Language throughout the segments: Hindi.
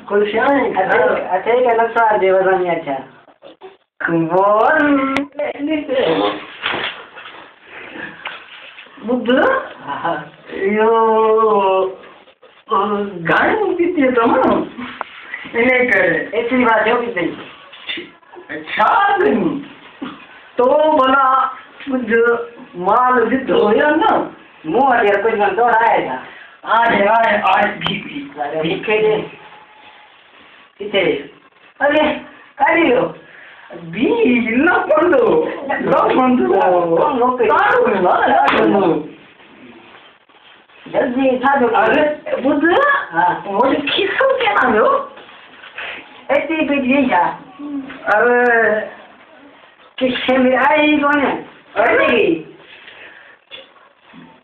खुश हैं अच्छा ही कहना सार देवा नहीं अच्छा बोल बुद्ध यो गाड़ी कितनी तो मनो इन्हें करे ऐसी बात है कितनी अच्छा नहीं तो भला बुद्ध माल जित हो या ना मुँह अटेर कुछ मन तो आया था आज भी भीखे दे किथे अरे काली लो भी ना पंडो जल्दी साधो अरे बुद्ध हाँ मुझे किसको क्या नाम हो ऐसी पीछे जा अरे किससे मेरे आई कौन है अरे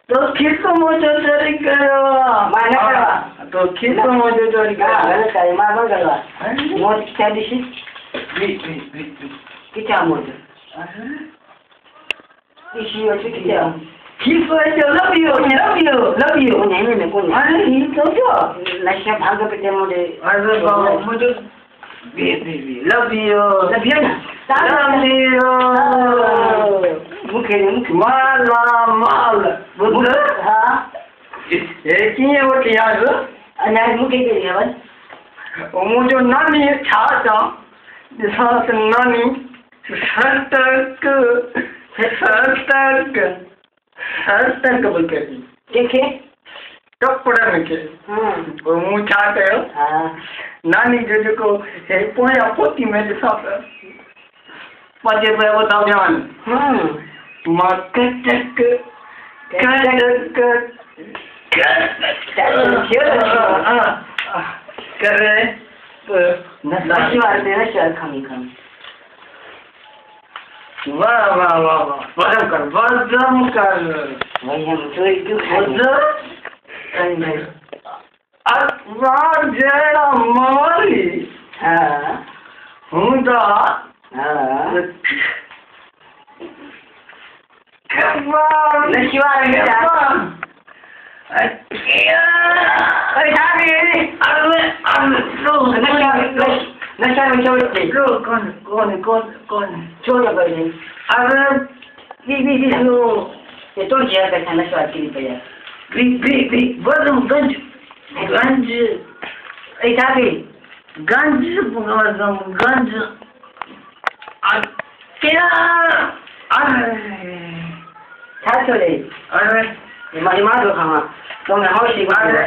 तो किसको मुझे चोरी करो माना करवा तो किसको मुझे चोरी हाँ करो गलत है मार करवा मोट क्या दिशी भी कितना मोट दिशी और कितना किसको ऐसे लव यू नहीं नहीं कौन अरे ये तो क्या नशा भाग पे मोटे अरे बाबा मुझे भी लव यू ना लव यू मुखे माल बुद्ध हाँ ये किए वो क्या है अनाज मुखे के लिए बस वो जो नानी था जिस नानी सतर्क बोल के देखे कपड़ा में के वो मुँह छाते हो हाँ नानी जो को पोया पोती में जो सब पचे पे बताओ जान मकटक करे नशा वाले नशा खामी वाह वजम कर वही हम चोरी क्यों खाएंगे अखबार जेड़ा मारी हाँ हुंदा हाँ अखबार नशा वाले नशा में चोरी कौन चोरी कर दे अरे भी ये तो क्या करता है नशा की भैया भी वजम गंज ऐसा भी गंज क्या अरे क्या चले अरे हमारी माँ तो खामा तो मैं हौसली बात है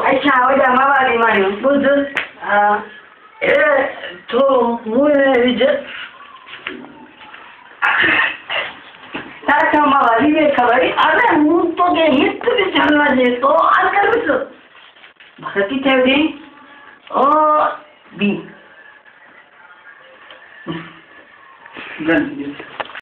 अच्छा हो जा माँ वाली मानी बुद्ध हाँ तो मुझे विजय ताकि माँ वाली में खबर अरे मुझ तो के हित भी चलना दे तो आकर भी तो भक्ति थे दी ओ बी गंज